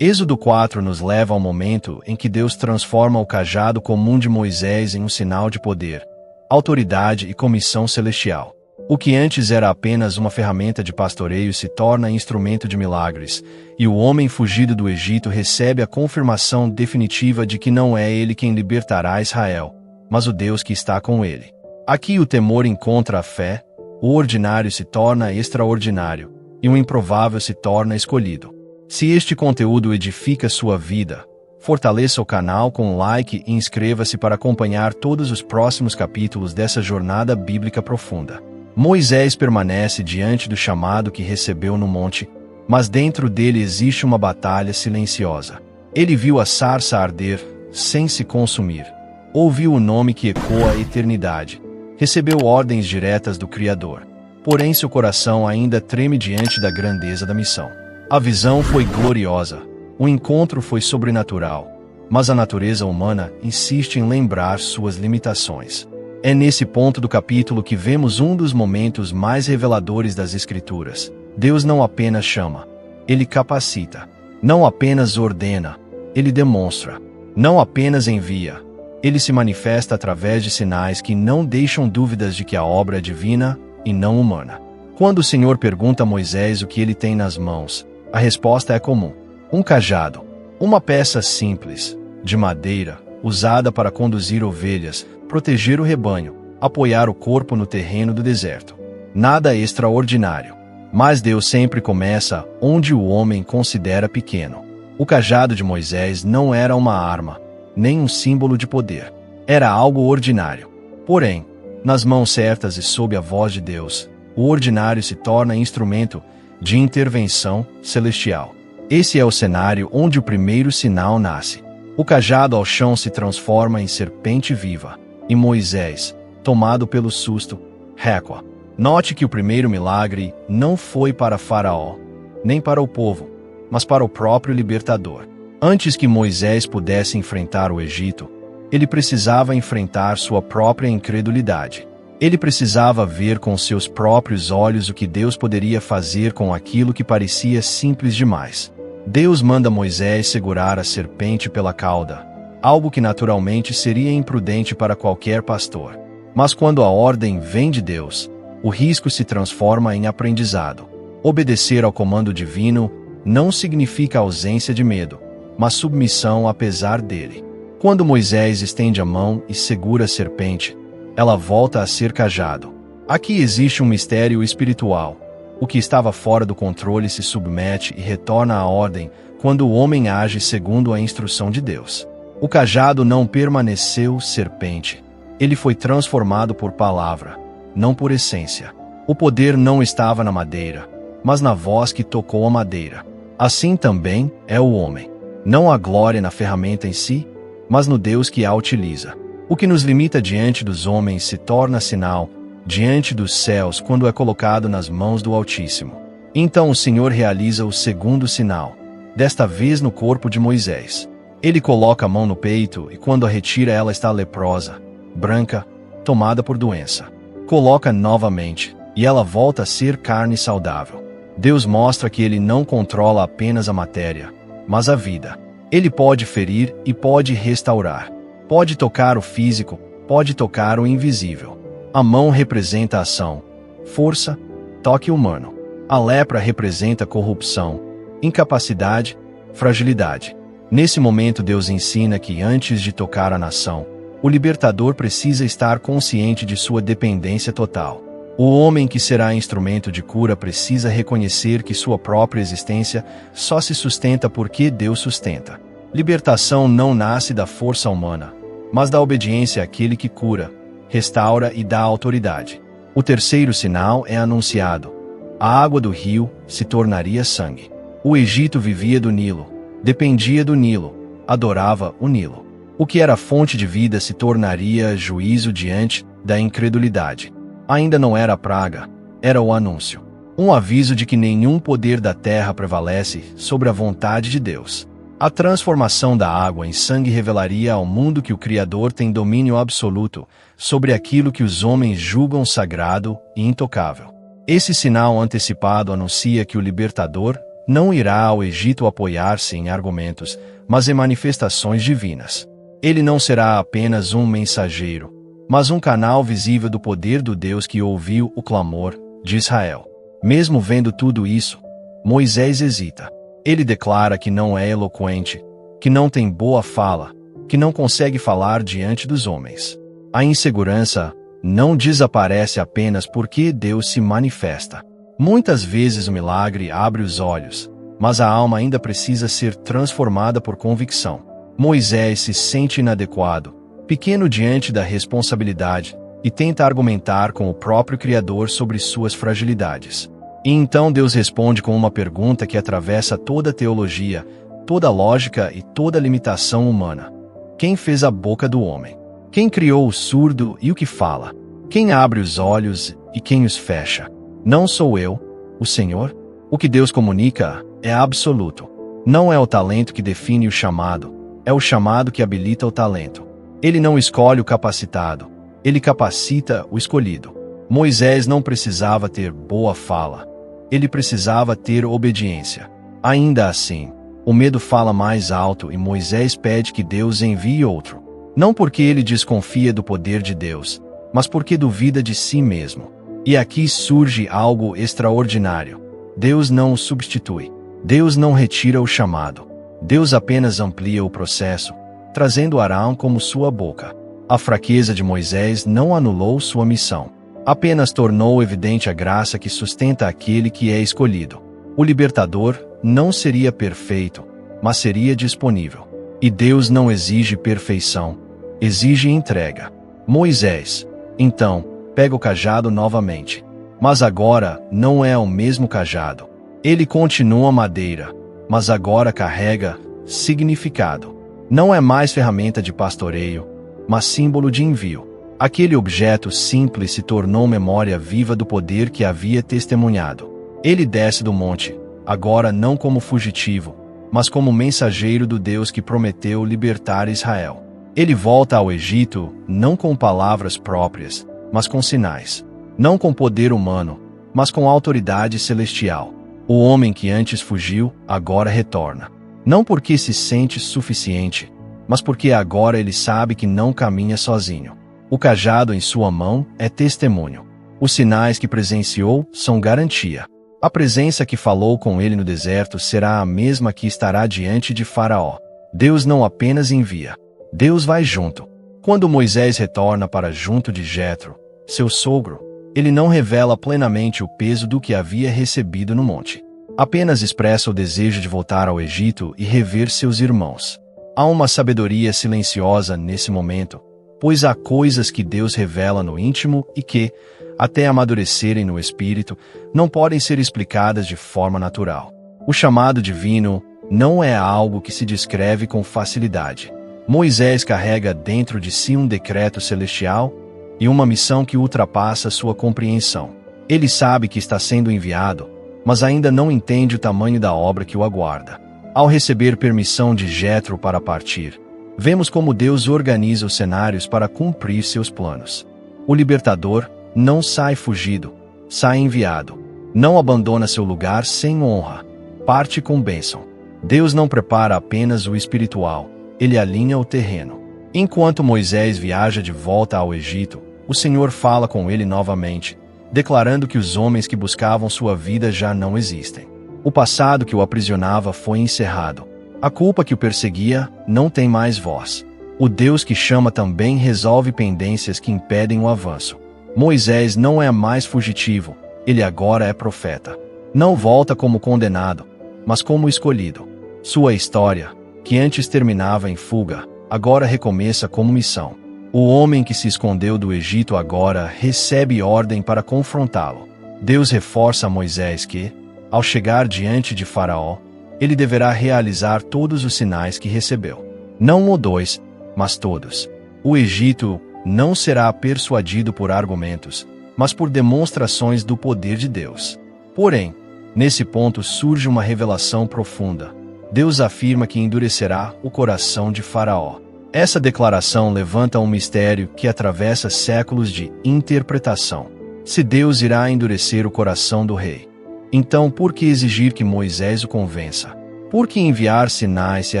Êxodo 4 nos leva ao momento em que Deus transforma o cajado comum de Moisés em um sinal de poder, autoridade e comissão celestial. O que antes era apenas uma ferramenta de pastoreio se torna instrumento de milagres, e o homem fugido do Egito recebe a confirmação definitiva de que não é ele quem libertará Israel, mas o Deus que está com ele. Aqui o temor encontra a fé, o ordinário se torna extraordinário, e o improvável se torna escolhido. Se este conteúdo edifica sua vida, fortaleça o canal com um like e inscreva-se para acompanhar todos os próximos capítulos dessa jornada bíblica profunda. Moisés permanece diante do chamado que recebeu no monte, mas dentro dele existe uma batalha silenciosa. Ele viu a sarça arder, sem se consumir. Ouviu o nome que ecoa a eternidade. Recebeu ordens diretas do Criador. Porém, seu coração ainda treme diante da grandeza da missão. A visão foi gloriosa. O encontro foi sobrenatural. Mas a natureza humana insiste em lembrar suas limitações. É nesse ponto do capítulo que vemos um dos momentos mais reveladores das Escrituras. Deus não apenas chama, Ele capacita. Não apenas ordena, Ele demonstra. Não apenas envia, Ele se manifesta através de sinais que não deixam dúvidas de que a obra é divina e não humana. Quando o Senhor pergunta a Moisés o que ele tem nas mãos, a resposta é comum. Um cajado, uma peça simples, de madeira, usada para conduzir ovelhas, proteger o rebanho, apoiar o corpo no terreno do deserto. Nada extraordinário. Mas Deus sempre começa onde o homem considera pequeno. O cajado de Moisés não era uma arma, nem um símbolo de poder. Era algo ordinário. Porém, nas mãos certas e sob a voz de Deus, o ordinário se torna instrumento de intervenção celestial. Esse é o cenário onde o primeiro sinal nasce. O cajado ao chão se transforma em serpente viva, e Moisés, tomado pelo susto, recua. Note que o primeiro milagre não foi para Faraó, nem para o povo, mas para o próprio libertador. Antes que Moisés pudesse enfrentar o Egito, ele precisava enfrentar sua própria incredulidade. Ele precisava ver com seus próprios olhos o que Deus poderia fazer com aquilo que parecia simples demais. Deus manda Moisés segurar a serpente pela cauda, algo que naturalmente seria imprudente para qualquer pastor. Mas quando a ordem vem de Deus, o risco se transforma em aprendizado. Obedecer ao comando divino não significa ausência de medo, mas submissão apesar dele. Quando Moisés estende a mão e segura a serpente, ela volta a ser cajado. Aqui existe um mistério espiritual. O que estava fora do controle se submete e retorna à ordem quando o homem age segundo a instrução de Deus. O cajado não permaneceu serpente. Ele foi transformado por palavra, não por essência. O poder não estava na madeira, mas na voz que tocou a madeira. Assim também é o homem. Não há glória na ferramenta em si, mas no Deus que a utiliza. O que nos limita diante dos homens se torna sinal diante dos céus quando é colocado nas mãos do Altíssimo. Então o Senhor realiza o segundo sinal, desta vez no corpo de Moisés. Ele coloca a mão no peito e quando a retira ela está leprosa, branca, tomada por doença. Coloca novamente, e ela volta a ser carne saudável. Deus mostra que Ele não controla apenas a matéria, mas a vida. Ele pode ferir e pode restaurar. Pode tocar o físico, pode tocar o invisível. A mão representa a ação, força, toque humano. A lepra representa corrupção, incapacidade, fragilidade. Nesse momento Deus ensina que antes de tocar a nação, o libertador precisa estar consciente de sua dependência total. O homem que será instrumento de cura precisa reconhecer que sua própria existência só se sustenta porque Deus sustenta. Libertação não nasce da força humana, mas da obediência àquele que cura, restaura e dá autoridade. O terceiro sinal é anunciado. A água do rio se tornaria sangue. O Egito vivia do Nilo, dependia do Nilo, adorava o Nilo. O que era fonte de vida se tornaria juízo diante da incredulidade. Ainda não era a praga, era o anúncio. Um aviso de que nenhum poder da terra prevalece sobre a vontade de Deus. A transformação da água em sangue revelaria ao mundo que o Criador tem domínio absoluto sobre aquilo que os homens julgam sagrado e intocável. Esse sinal antecipado anuncia que o libertador não irá ao Egito apoiar-se em argumentos, mas em manifestações divinas. Ele não será apenas um mensageiro, mas um canal visível do poder do Deus que ouviu o clamor de Israel. Mesmo vendo tudo isso, Moisés hesita. Ele declara que não é eloquente, que não tem boa fala, que não consegue falar diante dos homens. A insegurança não desaparece apenas porque Deus se manifesta. Muitas vezes o milagre abre os olhos, mas a alma ainda precisa ser transformada por convicção. Moisés se sente inadequado, pequeno diante da responsabilidade, e tenta argumentar com o próprio Criador sobre suas fragilidades. E então Deus responde com uma pergunta que atravessa toda a teologia, toda a lógica e toda a limitação humana. Quem fez a boca do homem? Quem criou o surdo e o que fala? Quem abre os olhos e quem os fecha? Não sou eu, o Senhor? O que Deus comunica é absoluto. Não é o talento que define o chamado, é o chamado que habilita o talento. Ele não escolhe o capacitado, ele capacita o escolhido. Moisés não precisava ter boa fala, ele precisava ter obediência. Ainda assim, o medo fala mais alto e Moisés pede que Deus envie outro. Não porque ele desconfia do poder de Deus, mas porque duvida de si mesmo. E aqui surge algo extraordinário. Deus não o substitui. Deus não retira o chamado. Deus apenas amplia o processo, trazendo Arão como sua boca. A fraqueza de Moisés não anulou sua missão. Apenas tornou evidente a graça que sustenta aquele que é escolhido. O libertador não seria perfeito, mas seria disponível. E Deus não exige perfeição, exige entrega. Moisés, então, pega o cajado novamente. Mas agora não é o mesmo cajado. Ele continua madeira, mas agora carrega significado. Não é mais ferramenta de pastoreio, mas símbolo de envio. Aquele objeto simples se tornou memória viva do poder que havia testemunhado. Ele desce do monte, agora não como fugitivo, mas como mensageiro do Deus que prometeu libertar Israel. Ele volta ao Egito não com palavras próprias, mas com sinais. Não com poder humano, mas com autoridade celestial. O homem que antes fugiu, agora retorna. Não porque se sente suficiente, mas porque agora ele sabe que não caminha sozinho. O cajado em sua mão é testemunho. Os sinais que presenciou são garantia. A presença que falou com ele no deserto será a mesma que estará diante de Faraó. Deus não apenas envia, Deus vai junto. Quando Moisés retorna para junto de Jetro, seu sogro, ele não revela plenamente o peso do que havia recebido no monte. Apenas expressa o desejo de voltar ao Egito e rever seus irmãos. Há uma sabedoria silenciosa nesse momento, pois há coisas que Deus revela no íntimo e que, até amadurecerem no espírito, não podem ser explicadas de forma natural. O chamado divino não é algo que se descreve com facilidade. Moisés carrega dentro de si um decreto celestial e uma missão que ultrapassa sua compreensão. Ele sabe que está sendo enviado, mas ainda não entende o tamanho da obra que o aguarda. Ao receber permissão de Jetro para partir, vemos como Deus organiza os cenários para cumprir seus planos. O libertador não sai fugido, sai enviado. Não abandona seu lugar sem honra, parte com bênção. Deus não prepara apenas o espiritual, ele alinha o terreno. Enquanto Moisés viaja de volta ao Egito, o Senhor fala com ele novamente, declarando que os homens que buscavam sua vida já não existem. O passado que o aprisionava foi encerrado. A culpa que o perseguia não tem mais voz. O Deus que chama também resolve pendências que impedem o avanço. Moisés não é mais fugitivo, ele agora é profeta. Não volta como condenado, mas como escolhido. Sua história, que antes terminava em fuga, agora recomeça como missão. O homem que se escondeu do Egito agora recebe ordem para confrontá-lo. Deus reforça a Moisés que, ao chegar diante de Faraó, ele deverá realizar todos os sinais que recebeu. Não um ou dois, mas todos. O Egito não será persuadido por argumentos, mas por demonstrações do poder de Deus. Porém, nesse ponto surge uma revelação profunda. Deus afirma que endurecerá o coração de Faraó. Essa declaração levanta um mistério que atravessa séculos de interpretação. Se Deus irá endurecer o coração do rei, Então, por que exigir que Moisés o convença? Por que enviar sinais se a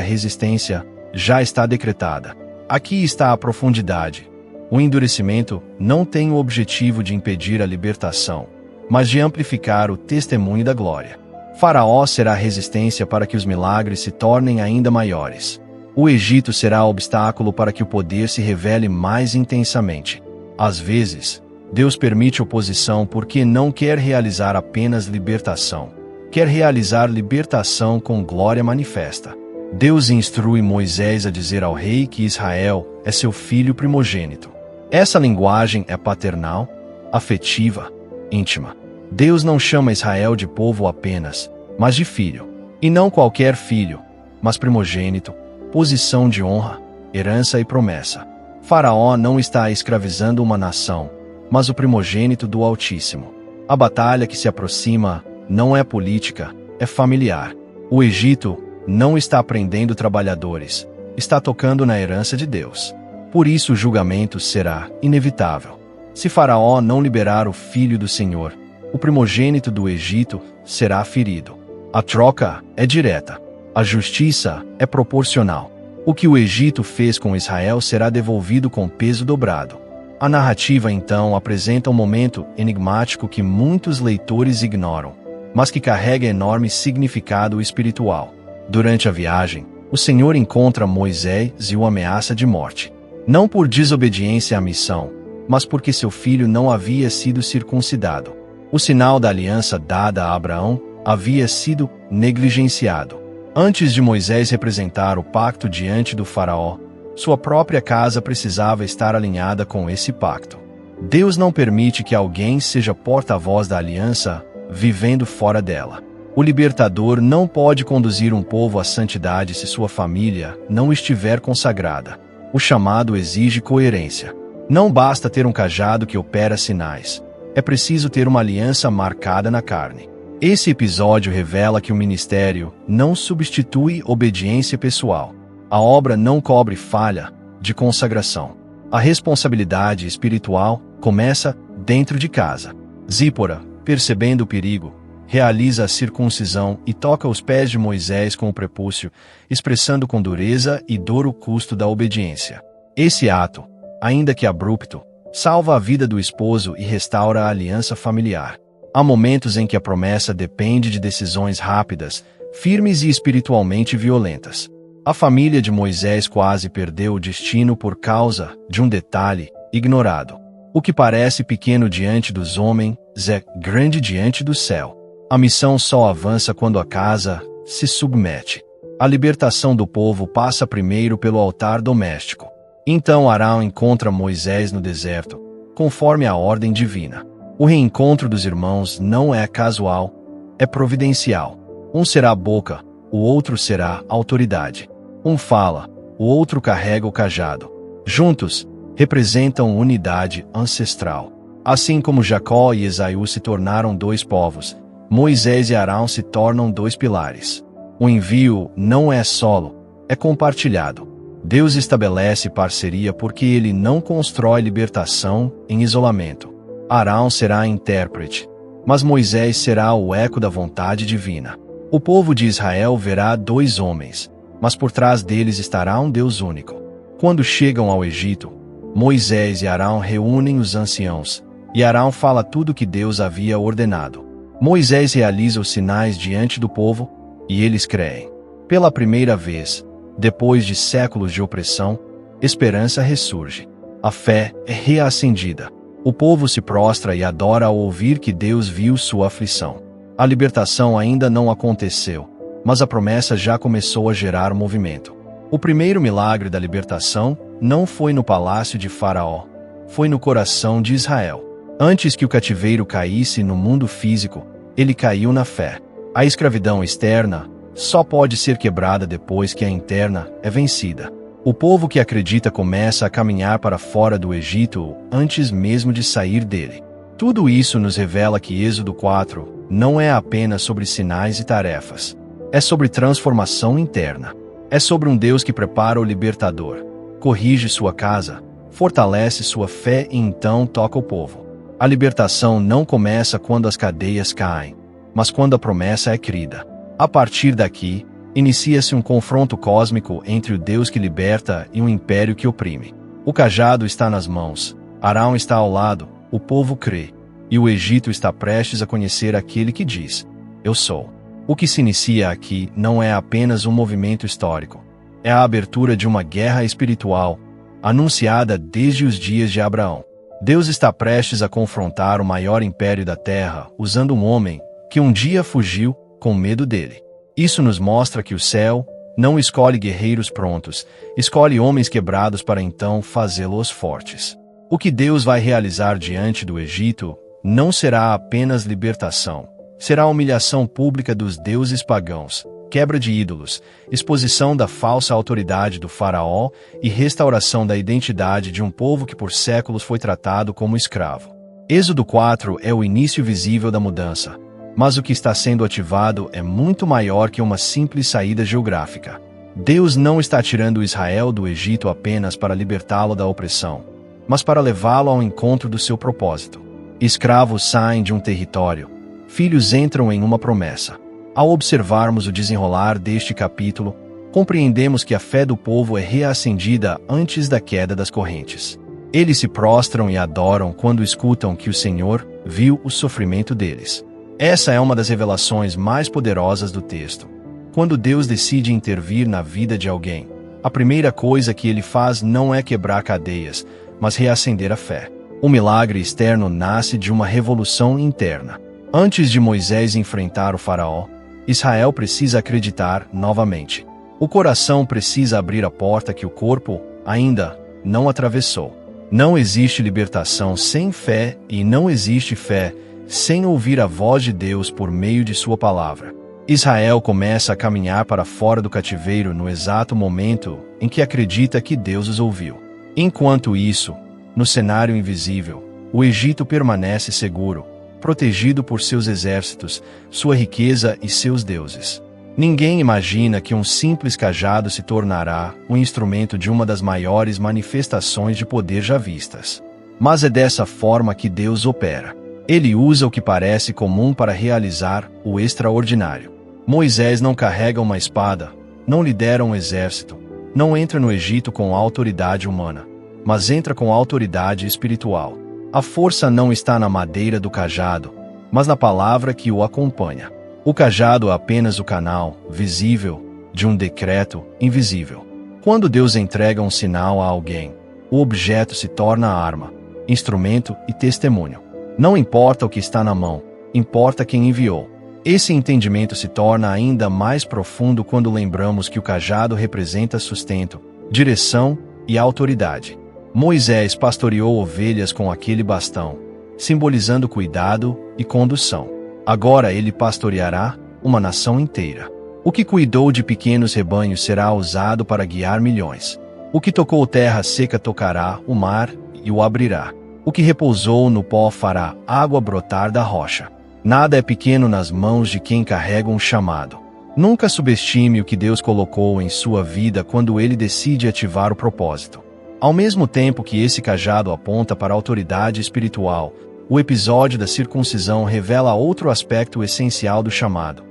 resistência já está decretada? Aqui está a profundidade. O endurecimento não tem o objetivo de impedir a libertação, mas de amplificar o testemunho da glória. Faraó será a resistência para que os milagres se tornem ainda maiores. O Egito será obstáculo para que o poder se revele mais intensamente. Às vezes, Deus permite oposição porque não quer realizar apenas libertação. Quer realizar libertação com glória manifesta. Deus instrui Moisés a dizer ao rei que Israel é seu filho primogênito. Essa linguagem é paternal, afetiva, íntima. Deus não chama Israel de povo apenas, mas de filho. E não qualquer filho, mas primogênito, posição de honra, herança e promessa. Faraó não está escravizando uma nação, mas o primogênito do Altíssimo. A batalha que se aproxima não é política, é familiar. O Egito não está prendendo trabalhadores, está tocando na herança de Deus. Por isso o julgamento será inevitável. Se Faraó não liberar o filho do Senhor, o primogênito do Egito será ferido. A troca é direta. A justiça é proporcional. O que o Egito fez com Israel será devolvido com peso dobrado. A narrativa, então, apresenta um momento enigmático que muitos leitores ignoram, mas que carrega enorme significado espiritual. Durante a viagem, o Senhor encontra Moisés e o ameaça de morte. Não por desobediência à missão, mas porque seu filho não havia sido circuncidado. O sinal da aliança dada a Abraão havia sido negligenciado. Antes de Moisés representar o pacto diante do faraó, sua própria casa precisava estar alinhada com esse pacto. Deus não permite que alguém seja porta-voz da aliança, vivendo fora dela. O libertador não pode conduzir um povo à santidade se sua família não estiver consagrada. O chamado exige coerência. Não basta ter um cajado que opera sinais. É preciso ter uma aliança marcada na carne. Esse episódio revela que o ministério não substitui obediência pessoal. A obra não cobre falha de consagração. A responsabilidade espiritual começa dentro de casa. Zípora, percebendo o perigo, realiza a circuncisão e toca os pés de Moisés com o prepúcio, expressando com dureza e dor o custo da obediência. Esse ato, ainda que abrupto, salva a vida do esposo e restaura a aliança familiar. Há momentos em que a promessa depende de decisões rápidas, firmes e espiritualmente violentas. A família de Moisés quase perdeu o destino por causa de um detalhe ignorado. O que parece pequeno diante dos homens é grande diante do céu. A missão só avança quando a casa se submete. A libertação do povo passa primeiro pelo altar doméstico. Então Arão encontra Moisés no deserto, conforme a ordem divina. O reencontro dos irmãos não é casual, é providencial. Um será a boca, o outro será a autoridade. Um fala, o outro carrega o cajado. Juntos, representam unidade ancestral. Assim como Jacó e Esaú se tornaram dois povos, Moisés e Arão se tornam dois pilares. O envio não é solo, é compartilhado. Deus estabelece parceria porque ele não constrói libertação em isolamento. Arão será a intérprete, mas Moisés será o eco da vontade divina. O povo de Israel verá dois homens, mas por trás deles estará um Deus único. Quando chegam ao Egito, Moisés e Arão reúnem os anciãos, e Arão fala tudo o que Deus havia ordenado. Moisés realiza os sinais diante do povo, e eles creem. Pela primeira vez, depois de séculos de opressão, esperança ressurge. A fé é reacendida. O povo se prostra e adora ao ouvir que Deus viu sua aflição. A libertação ainda não aconteceu, mas a promessa já começou a gerar movimento. O primeiro milagre da libertação não foi no palácio de Faraó, foi no coração de Israel. Antes que o cativeiro caísse no mundo físico, ele caiu na fé. A escravidão externa só pode ser quebrada depois que a interna é vencida. O povo que acredita começa a caminhar para fora do Egito antes mesmo de sair dele. Tudo isso nos revela que Êxodo 4 não é apenas sobre sinais e tarefas. É sobre transformação interna. É sobre um Deus que prepara o libertador, corrige sua casa, fortalece sua fé e então toca o povo. A libertação não começa quando as cadeias caem, mas quando a promessa é crida. A partir daqui, inicia-se um confronto cósmico entre o Deus que liberta e um império que oprime. O cajado está nas mãos, Arão está ao lado, o povo crê, e o Egito está prestes a conhecer aquele que diz: Eu sou. O que se inicia aqui não é apenas um movimento histórico, é a abertura de uma guerra espiritual, anunciada desde os dias de Abraão. Deus está prestes a confrontar o maior império da terra, usando um homem que um dia fugiu com medo dele. Isso nos mostra que o céu não escolhe guerreiros prontos, escolhe homens quebrados para então fazê-los fortes. O que Deus vai realizar diante do Egito não será apenas libertação, será a humilhação pública dos deuses pagãos, quebra de ídolos, exposição da falsa autoridade do faraó e restauração da identidade de um povo que por séculos foi tratado como escravo. Êxodo 4 é o início visível da mudança, mas o que está sendo ativado é muito maior que uma simples saída geográfica. Deus não está tirando Israel do Egito apenas para libertá-lo da opressão, mas para levá-lo ao encontro do seu propósito. Escravos saem de um território, filhos entram em uma promessa. Ao observarmos o desenrolar deste capítulo, compreendemos que a fé do povo é reacendida antes da queda das correntes. Eles se prostram e adoram quando escutam que o Senhor viu o sofrimento deles. Essa é uma das revelações mais poderosas do texto. Quando Deus decide intervir na vida de alguém, a primeira coisa que ele faz não é quebrar cadeias, mas reacender a fé. O milagre externo nasce de uma revolução interna. Antes de Moisés enfrentar o faraó, Israel precisa acreditar novamente. O coração precisa abrir a porta que o corpo ainda não atravessou. Não existe libertação sem fé e não existe fé sem ouvir a voz de Deus por meio de sua palavra. Israel começa a caminhar para fora do cativeiro no exato momento em que acredita que Deus os ouviu. Enquanto isso, no cenário invisível, o Egito permanece seguro, protegido por seus exércitos, sua riqueza e seus deuses. Ninguém imagina que um simples cajado se tornará um instrumento de uma das maiores manifestações de poder já vistas. Mas é dessa forma que Deus opera. Ele usa o que parece comum para realizar o extraordinário. Moisés não carrega uma espada, não lidera um exército, não entra no Egito com autoridade humana, mas entra com autoridade espiritual. A força não está na madeira do cajado, mas na palavra que o acompanha. O cajado é apenas o canal, visível, de um decreto invisível. Quando Deus entrega um sinal a alguém, o objeto se torna arma, instrumento e testemunho. Não importa o que está na mão, importa quem enviou. Esse entendimento se torna ainda mais profundo quando lembramos que o cajado representa sustento, direção e autoridade. Moisés pastoreou ovelhas com aquele bastão, simbolizando cuidado e condução. Agora ele pastoreará uma nação inteira. O que cuidou de pequenos rebanhos será usado para guiar milhões. O que tocou terra seca tocará o mar e o abrirá. O que repousou no pó fará água brotar da rocha. Nada é pequeno nas mãos de quem carrega um chamado. Nunca subestime o que Deus colocou em sua vida quando ele decide ativar o propósito. Ao mesmo tempo que esse cajado aponta para a autoridade espiritual, o episódio da circuncisão revela outro aspecto essencial do chamado.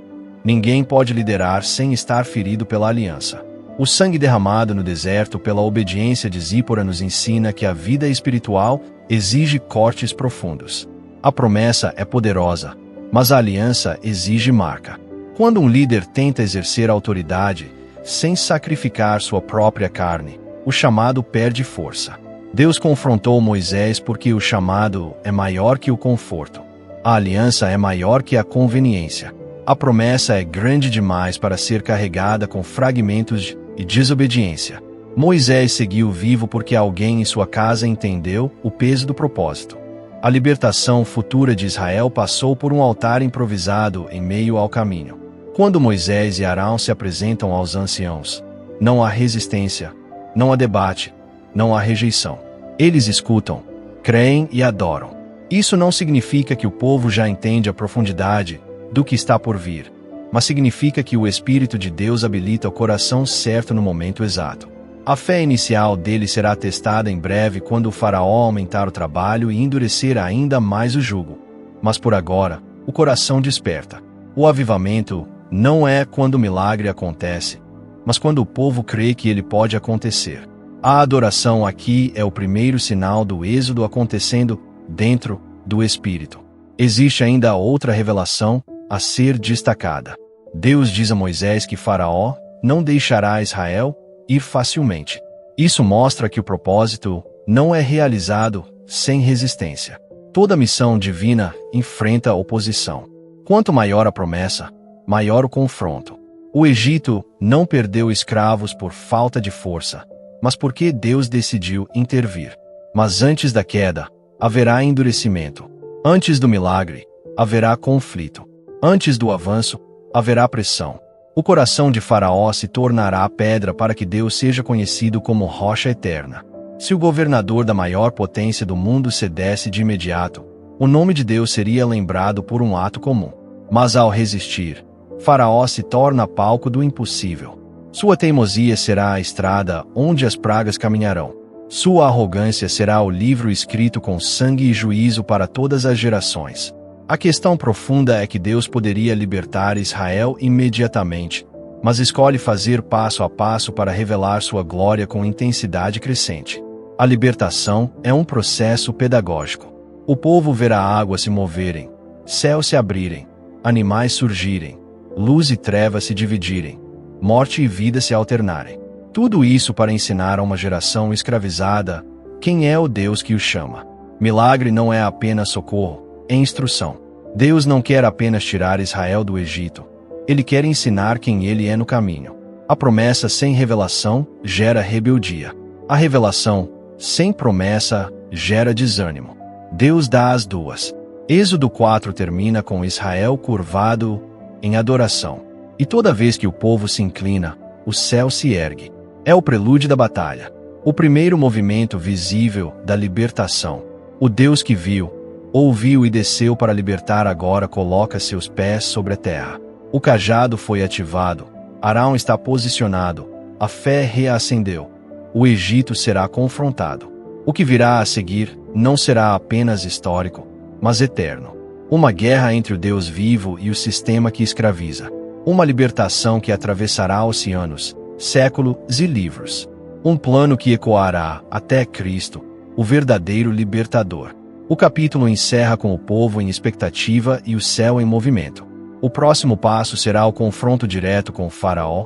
Ninguém pode liderar sem estar ferido pela aliança. O sangue derramado no deserto pela obediência de Zípora nos ensina que a vida espiritual exige cortes profundos. A promessa é poderosa, mas a aliança exige marca. Quando um líder tenta exercer autoridade sem sacrificar sua própria carne, o chamado perde força. Deus confrontou Moisés porque o chamado é maior que o conforto. A aliança é maior que a conveniência. A promessa é grande demais para ser carregada com fragmentos e desobediência. Moisés seguiu vivo porque alguém em sua casa entendeu o peso do propósito. A libertação futura de Israel passou por um altar improvisado em meio ao caminho. Quando Moisés e Arão se apresentam aos anciãos, não há resistência, não há debate, não há rejeição. Eles escutam, creem e adoram. Isso não significa que o povo já entende a profundidade do que está por vir, mas significa que o Espírito de Deus habilita o coração certo no momento exato. A fé inicial dele será testada em breve quando o faraó aumentar o trabalho e endurecer ainda mais o jugo. Mas por agora, o coração desperta. O avivamento não é quando o milagre acontece, mas quando o povo crê que ele pode acontecer. A adoração aqui é o primeiro sinal do êxodo acontecendo dentro do Espírito. Existe ainda outra revelação a ser destacada. Deus diz a Moisés que Faraó não deixará Israel ir facilmente. Isso mostra que o propósito não é realizado sem resistência. Toda missão divina enfrenta oposição. Quanto maior a promessa, maior o confronto. O Egito não perdeu escravos por falta de força, mas porque Deus decidiu intervir. Mas antes da queda, haverá endurecimento. Antes do milagre, haverá conflito. Antes do avanço, haverá pressão. O coração de Faraó se tornará pedra para que Deus seja conhecido como rocha eterna. Se o governador da maior potência do mundo cedesse de imediato, o nome de Deus seria lembrado por um ato comum. Mas ao resistir, Faraó se torna palco do impossível. Sua teimosia será a estrada onde as pragas caminharão. Sua arrogância será o livro escrito com sangue e juízo para todas as gerações. A questão profunda é que Deus poderia libertar Israel imediatamente, mas escolhe fazer passo a passo para revelar sua glória com intensidade crescente. A libertação é um processo pedagógico. O povo verá águas se moverem, céus se abrirem, animais surgirem, luz e trevas se dividirem, morte e vida se alternarem. Tudo isso para ensinar a uma geração escravizada quem é o Deus que o chama. Milagre não é apenas socorro, é instrução. Deus não quer apenas tirar Israel do Egito. Ele quer ensinar quem ele é no caminho. A promessa sem revelação gera rebeldia. A revelação sem promessa gera desânimo. Deus dá as duas. Êxodo 4 termina com Israel curvado em adoração. E toda vez que o povo se inclina, o céu se ergue. É o prelúdio da batalha. O primeiro movimento visível da libertação. O Deus que viu, ouviu e desceu para libertar agora coloca seus pés sobre a terra. O cajado foi ativado. Arão está posicionado. A fé reacendeu. O Egito será confrontado. O que virá a seguir não será apenas histórico, mas eterno. Uma guerra entre o Deus vivo e o sistema que escraviza. Uma libertação que atravessará oceanos, séculos e livros. Um plano que ecoará até Cristo, o verdadeiro libertador. O capítulo encerra com o povo em expectativa e o céu em movimento. O próximo passo será o confronto direto com o Faraó,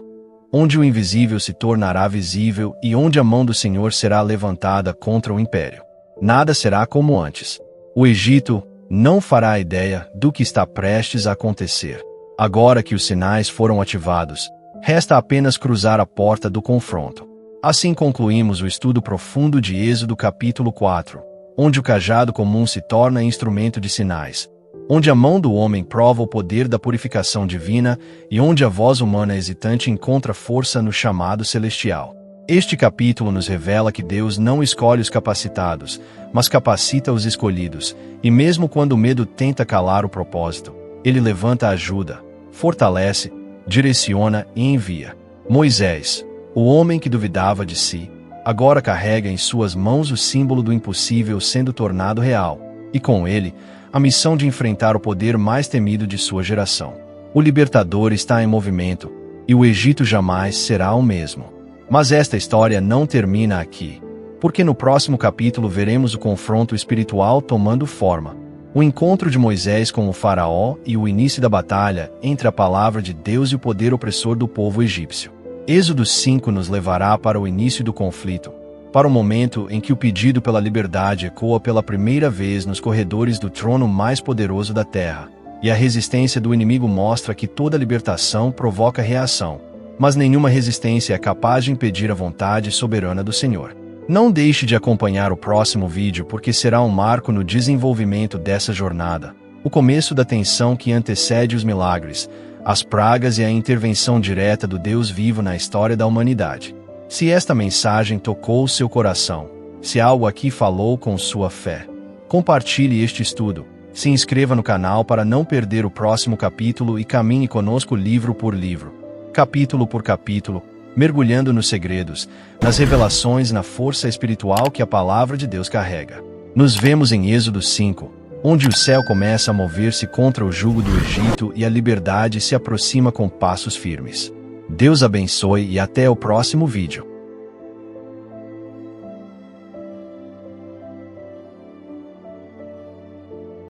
onde o invisível se tornará visível e onde a mão do Senhor será levantada contra o império. Nada será como antes. O Egito não fará ideia do que está prestes a acontecer. Agora que os sinais foram ativados, resta apenas cruzar a porta do confronto. Assim concluímos o estudo profundo de Êxodo capítulo 4, onde o cajado comum se torna instrumento de sinais, onde a mão do homem prova o poder da purificação divina e onde a voz humana hesitante encontra força no chamado celestial. Este capítulo nos revela que Deus não escolhe os capacitados, mas capacita os escolhidos, e mesmo quando o medo tenta calar o propósito, ele levanta a ajuda, fortalece, direciona e envia. Moisés, o homem que duvidava de si, agora carrega em suas mãos o símbolo do impossível sendo tornado real, e com ele, a missão de enfrentar o poder mais temido de sua geração. O libertador está em movimento, e o Egito jamais será o mesmo. Mas esta história não termina aqui, porque no próximo capítulo veremos o confronto espiritual tomando forma, o encontro de Moisés com o Faraó e o início da batalha entre a palavra de Deus e o poder opressor do povo egípcio. Êxodo 5 nos levará para o início do conflito, para o momento em que o pedido pela liberdade ecoa pela primeira vez nos corredores do trono mais poderoso da terra, e a resistência do inimigo mostra que toda libertação provoca reação, mas nenhuma resistência é capaz de impedir a vontade soberana do Senhor. Não deixe de acompanhar o próximo vídeo porque será um marco no desenvolvimento dessa jornada, o começo da tensão que antecede os milagres, as pragas e a intervenção direta do Deus vivo na história da humanidade. Se esta mensagem tocou seu coração, se algo aqui falou com sua fé, compartilhe este estudo, se inscreva no canal para não perder o próximo capítulo e caminhe conosco livro por livro, capítulo por capítulo, mergulhando nos segredos, nas revelações e na força espiritual que a palavra de Deus carrega. Nos vemos em Êxodo 5, onde o céu começa a mover-se contra o jugo do Egito e a liberdade se aproxima com passos firmes. Deus abençoe e até o próximo vídeo.